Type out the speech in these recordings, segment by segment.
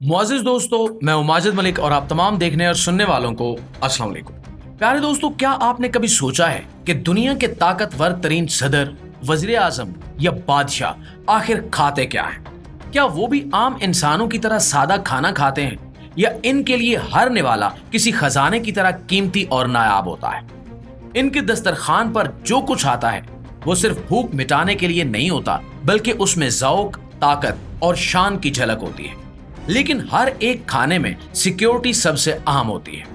मुआज़िज़ दोस्तों, मैं हूं माजिद मलिक और आप तमाम देखने और सुनने वालों को अस्सलाम वालेकुम। प्यारे दोस्तों, क्या आपने कभी सोचा है कि दुनिया के ताकतवर तरीन सदर, वज़ीर आज़म या बादशाह आखिर खाते क्या हैं? क्या वो भी आम इंसानों की तरह सादा खाना खाते हैं या इनके लिए हर निवाला किसी खजाने की तरह कीमती और नायाब होता है? इनके दस्तरखान पर जो कुछ आता है वो सिर्फ भूख मिटाने के लिए नहीं होता, बल्कि उसमें ज़ौक़, ताकत और शान की झलक होती है। लेकिन हर एक खाने में सिक्योरिटी सबसे अहम होती है।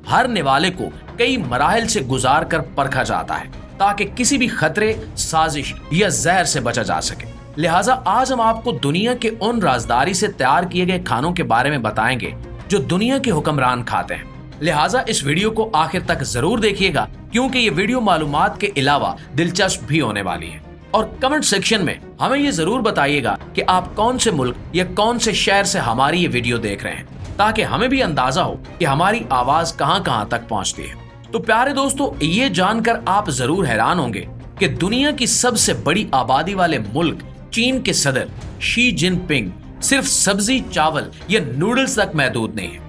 हर निवाले को कई मराहिल से गुजार कर परखा जाता है ताकि किसी भी खतरे, साजिश या जहर से बचा जा सके। लिहाजा आज हम आपको दुनिया के उन राजदारी से तैयार किए गए खानों के बारे में बताएंगे जो दुनिया के हुक्मरान खाते हैं। लिहाजा इस वीडियो को आखिर तक जरूर देखिएगा, क्योंकि ये वीडियो मालूमात के अलावा दिलचस्प भी होने वाली है। और कमेंट सेक्शन में हमें ये जरूर बताइएगा कि आप कौन से मुल्क या कौन से शहर से हमारी ये वीडियो देख रहे हैं, ताकि हमें भी अंदाजा हो कि हमारी आवाज कहां कहां तक पहुंचती है। तो प्यारे दोस्तों, ये जानकर आप जरूर हैरान होंगे कि दुनिया की सबसे बड़ी आबादी वाले मुल्क चीन के सदर शी जिनपिंग सिर्फ सब्जी, चावल या नूडल्स तक महदूद नहीं है,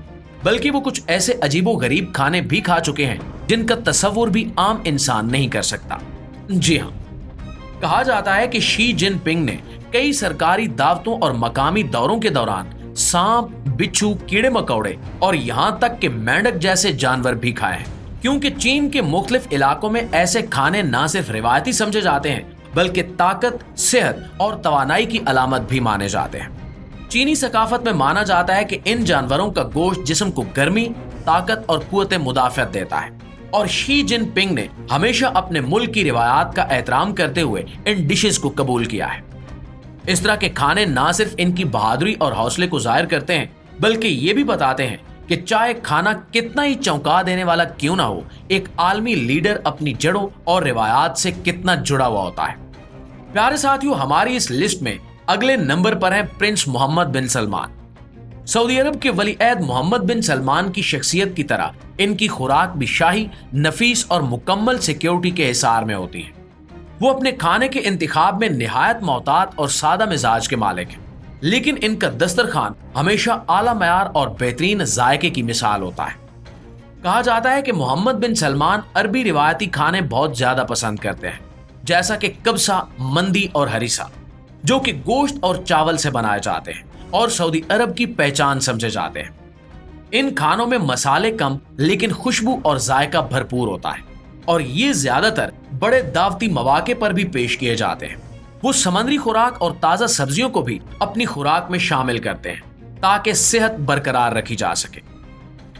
बल्कि वो कुछ ऐसे अजीबो गरीब खाने भी खा चुके हैं जिनका तस्वुर भी आम इंसान नहीं कर सकता। जी हाँ, कहा जाता है कि शी जिनपिंग ने कई सरकारी दावतों और मकामी दौरों के दौरान सांप, बिच्छू, कीड़े मकोड़े और यहां तक कि मेंढक जैसे जानवर भी खाए हैं, क्योंकि चीन के मुख्तलिफ इलाकों में ऐसे खाने न सिर्फ रिवायती समझे जाते हैं बल्कि ताकत, सेहत और तवानाई की अलामत भी माने जाते हैं। चीनी सकाफत में माना जाता है कि इन जानवरों का गोश्त जिस्म को गर्मी, ताकत और कुव्वत मुदाफ़अत देता है, और शी जिनपिंग ने हमेशा अपने मुल्क की रिवायात का एहतराम करते हुए इन डिशेस को कबूल किया है। इस तरह के खाने ना सिर्फ इनकी बहादुरी और हौसले को जाहिर करते हैं, बल्कि ये भी बताते हैं कि चाहे खाना कितना ही चौंका देने वाला क्यों ना हो, एक आलमी लीडर अपनी जड़ों और रिवायात से कितना जुड़ा हुआ होता है। प्यारे साथियों, हमारी इस लिस्ट में अगले नंबर पर हैं प्रिंस मोहम्मद बिन सलमान। सऊदी अरब के वली-अहद मोहम्मद बिन सलमान की शख्सियत की तरह इनकी खुराक भी शाही, नफीस और मुकम्मल सिक्योरिटी के हिसार में होती है। वो अपने खाने के इंतखाब में निहायत मोहतात और सादा मिजाज के मालिक हैं, लेकिन इनका दस्तरखान हमेशा आला मयार और बेहतरीन जायके की मिसाल होता है। कहा जाता है कि मोहम्मद बिन सलमान अरबी रिवायती खाने बहुत ज्यादा पसंद करते हैं, जैसा कि कब्सा, मंदी और हरीसा, जो कि गोश्त और चावल से बनाए जाते हैं और सऊदी अरब की पहचान समझे जाते हैं। इन खानों में मसाले कम लेकिन खुशबू और जायका भरपूर होता है, और ये ज्यादातर बड़े दावती मौके पर भी पेश किए जाते हैं। वो समुद्री खुराक और ताज़ा सब्जियों को भी अपनी खुराक में शामिल करते हैं ताकि सेहत बरकरार रखी जा सके।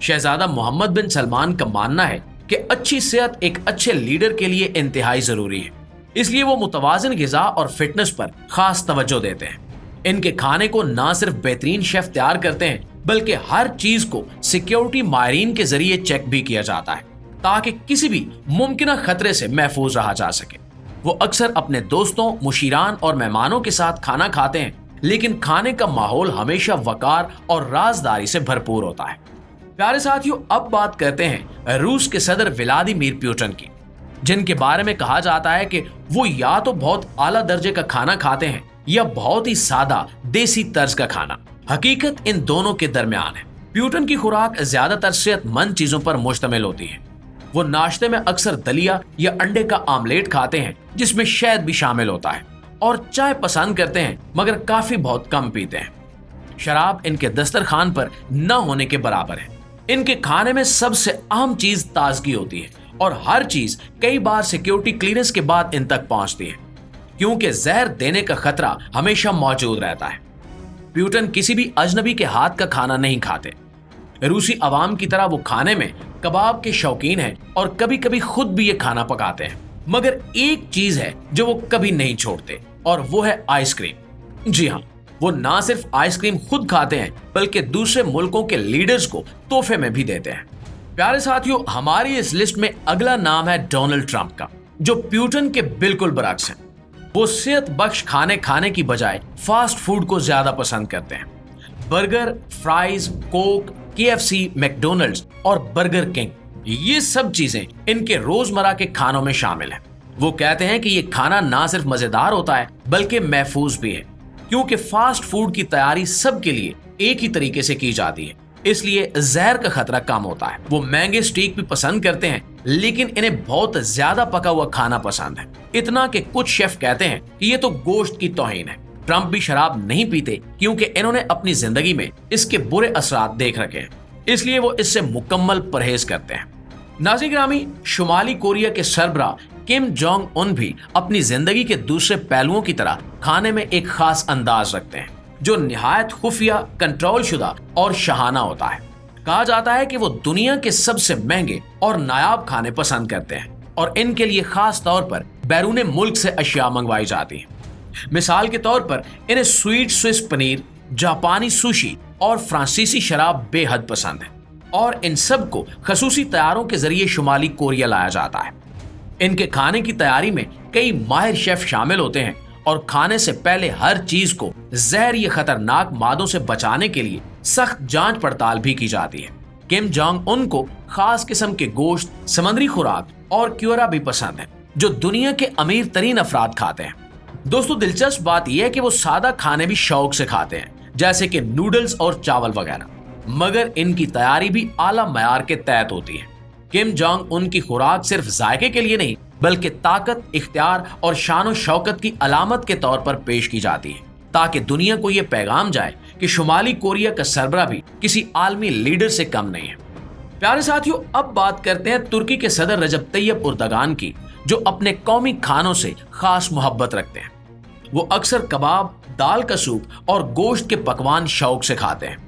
शहजादा मोहम्मद बिन सलमान का मानना है कि अच्छी सेहत एक अच्छे लीडर के लिए इंतहाई जरूरी है, इसलिए वो मुतवाज़िन ग़िज़ा और फिटनेस पर खास तवज्जो देते हैं। इनके खाने को ना सिर्फ बेहतरीन शेफ तैयार करते हैं, बल्कि हर चीज को सिक्योरिटी माहिरीन के जरिए चेक भी किया जाता है ताकि किसी भी मुमकिन खतरे से महफूज रहा जा सके। वो अक्सर अपने दोस्तों, मुशीरान और मेहमानों के साथ खाना खाते हैं, लेकिन खाने का माहौल हमेशा वकार और राजदारी से भरपूर होता है। प्यारे साथियों, अब बात करते हैं रूस के सदर व्लादिमीर पुतिन की, जिनके बारे में कहा जाता है कि वो या तो बहुत आला दर्जे का खाना खाते हैं या बहुत ही सादा देसी तर्ज का खाना। हकीकत इन दोनों के दरमियान है। पुतिन की खुराक ज्यादातर सेहतमंद चीजों पर मुश्तमिल होती है। वो नाश्ते में अक्सर दलिया या अंडे का आमलेट खाते हैं, जिसमें शहद भी शामिल होता है, और चाय पसंद करते हैं मगर काफी बहुत कम पीते हैं। शराब इनके दस्तरखान पर न होने के बराबर है। इनके खाने में सबसे अहम चीज ताजगी होती है, और हर चीज कई बार सिक्योरिटी क्लीयरेंस के बाद इन तक पहुंचती है, क्योंकि जहर देने का खतरा हमेशा मौजूद रहता है। पुतिन किसी भी अजनबी के हाथ का खाना नहीं खाते। रूसी अवाम की तरह वो खाने में कबाब के शौकीन हैं और कभी कभी खुद भी ये खाना पकाते हैं। मगर एक चीज है जो वो कभी नहीं छोड़ते, और वो है आइसक्रीम। जी हाँ, वो ना सिर्फ आइसक्रीम खुद खाते हैं बल्कि दूसरे मुल्कों के लीडर्स को तोहफे में भी देते हैं। प्यारे साथियों, हमारी इस लिस्ट में अगला नाम है डोनाल्ड ट्रंप का, जो पुतिन के बिल्कुल बरअक्स है। वो सेहत बख्श खाने खाने की बजाय फास्ट फूड को ज्यादा पसंद करते हैं। Burger, fries, Coke, KFC, McDonald's और बर्गर किंग, ये सब चीजें इनके रोजमर्रा के खानों में शामिल हैं। वो कहते हैं कि ये खाना ना सिर्फ मजेदार होता है बल्कि महफूज भी है, क्योंकि फास्ट फूड की तैयारी सबके लिए एक ही तरीके से की जाती है, इसलिए जहर का खतरा कम होता है। वो महंगे स्टीक भी पसंद करते हैं, लेकिन इन्हें बहुत ज्यादा पका हुआ खाना पसंद है, इतना कि कुछ शेफ कहते हैं कि ये तो गोश्त की तौहीन है। ट्रंप भी शराब नहीं पीते क्योंकि इन्होंने अपनी जिंदगी में इसके बुरे असरात देख रखे हैं, इसलिए वो इससे मुकम्मल परहेज करते हैं। नाज़रीन गिरामी, शुमाली कोरिया के सरबराह किम जोंग उन भी अपनी जिंदगी के दूसरे पहलुओं की तरह खाने में एक खास अंदाज रखते हैं, जो निहायत खुफिया, कंट्रोल शुदा और शहाना होता है। कहा जाता है कि वो दुनिया के सबसे महंगे और नायाब खाने पसंद करते हैं और इनके लिए खास तौर पर बैरून मुल्क से अशिया मंगवाई जाती हैं। मिसाल के तौर पर इन्हें स्वीट स्विस पनीर, जापानी सुशी और फ्रांसीसी शराब बेहद पसंद है और इन सब को खसूसी तैयारों के जरिए शुमाली कोरिया लाया जाता है। इनके खाने की तैयारी में कई माहिर शेफ शामिल होते हैं और खाने से पहले हर चीज को जहर या खतरनाक मादों से बचाने के लिए सख्त जांच पड़ताल भी की जाती है। किम जोंग उन को खास किस्म के गोश्त, समुद्री खुराक और क्यूरा भी पसंद है, जो दुनिया के अमीर तरीन अफराद खाते हैं। दोस्तों, दिलचस्प बात यह है कि वो सादा खाने भी शौक से खाते हैं, जैसे कि नूडल्स और चावल वगैरह, मगर इनकी तैयारी भी आला मयार के तहत होती है। किम जोंग उनकी खुराक सिर्फ जायके के लिए नहीं, बल्कि ताकत, इख्तियार और शान और शौकत की अलामत के तौर पर पेश की जाती है, ताकि दुनिया को यह पैगाम जाए कि शुमाली कोरिया का सरबराह भी किसी आलमी लीडर से कम नहीं है। प्यारे साथियों, अब बात करते हैं तुर्की के सदर रजब तैयब उर्दगान की, जो अपने कौमी खानों से खास मोहब्बत रखते हैं। वो अक्सर कबाब, दाल का सूप और गोश्त के पकवान शौक से खाते हैं।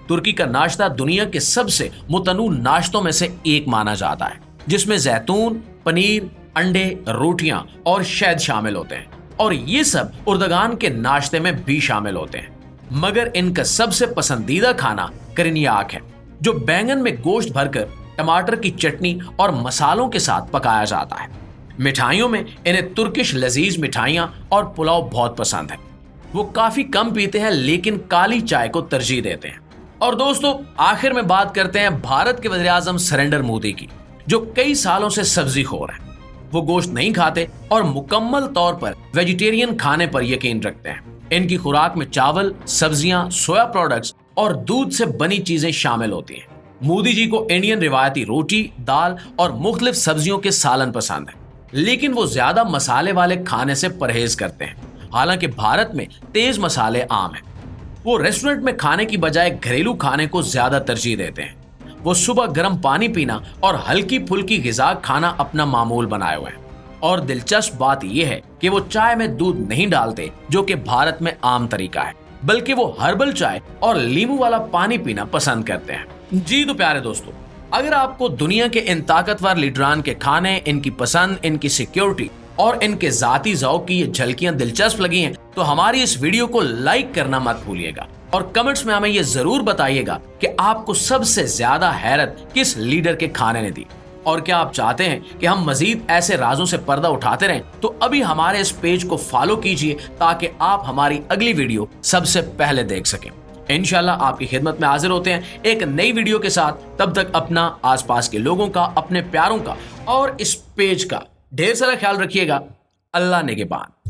तुर्की का नाश्ता दुनिया के सबसे मुतनू नाश्तों में से एक माना जाता है, जिसमें जैतून, पनीर, अंडे, रोटियां और शहद शामिल होते हैं, और ये सब उर्दगान के नाश्ते में भी शामिल होते हैं। मगर इनका सबसे पसंदीदा खाना करिनियाक है, जो बैंगन में गोश्त भरकर टमाटर की चटनी और मसालों के साथ पकाया जाता है। मिठाइयों में इन्हें तुर्किश लजीज मिठाइयां और पुलाव बहुत पसंद है। वो काफी कम पीते हैं, लेकिन काली चाय को तरजीह देते हैं। और दोस्तों, आखिर में बात करते हैं भारत के वज़ीर आज़म नरेंद्र मोदी की, जो कई सालों से सब्जी खोर हैं। वो गोश्त नहीं खाते और मुकम्मल तौर पर वेजिटेरियन खाने पर यकीन रखते हैं। इनकी खुराक में चावल, सब्जियां, सोया प्रोडक्ट्स और दूध से बनी चीजें शामिल होती हैं। मोदी जी को इंडियन रिवायती रोटी, दाल और मुख्तलिफ सब्जियों के सालन पसंद है, लेकिन वो ज्यादा मसाले वाले खाने से परहेज करते हैं। हालांकि भारत में तेज मसाले आम हैं। वो रेस्टोरेंट में खाने की बजाय घरेलू खाने को ज्यादा तरजीह देते हैं। वो सुबह गर्म पानी पीना और हल्की फुल्की ग़िज़ा खाना अपना मामूल बनाए हुए हैं। और दिलचस्प बात यह है कि वो चाय में दूध नहीं डालते, जो कि भारत में आम तरीका है, बल्कि वो हर्बल चाय और नींबू वाला पानी पीना पसंद करते हैं। जी तो प्यारे दोस्तों, अगर आपको दुनिया के इन ताकतवर लीडरान के खाने, इनकी पसंद, इनकी सिक्योरिटी और इनके जाती ज़ौक़ की ये झलकियां दिलचस्प लगी हैं, तो हमारी इस वीडियो को लाइक करना मत भूलिएगा और कमेंट्स में हमें ये जरूर बताइएगा कि आपको सबसे ज्यादा हैरत किस लीडर के खाने ने दी। और क्या आप चाहते हैं कि हम मजीद ऐसे राजों से पर्दा उठाते रहें, तो अभी हमारे इस पेज को फॉलो कीजिए ताकि आप हमारी अगली वीडियो सबसे पहले देख सकें। इंशाल्लाह आपकी खिदमत में हाजिर होते हैं एक नई वीडियो के साथ। तब तक अपना, आसपास के लोगों का, अपने प्यारों का और इस पेज का ढेर सारा ख्याल रखिएगा। अल्लाह निगहबान।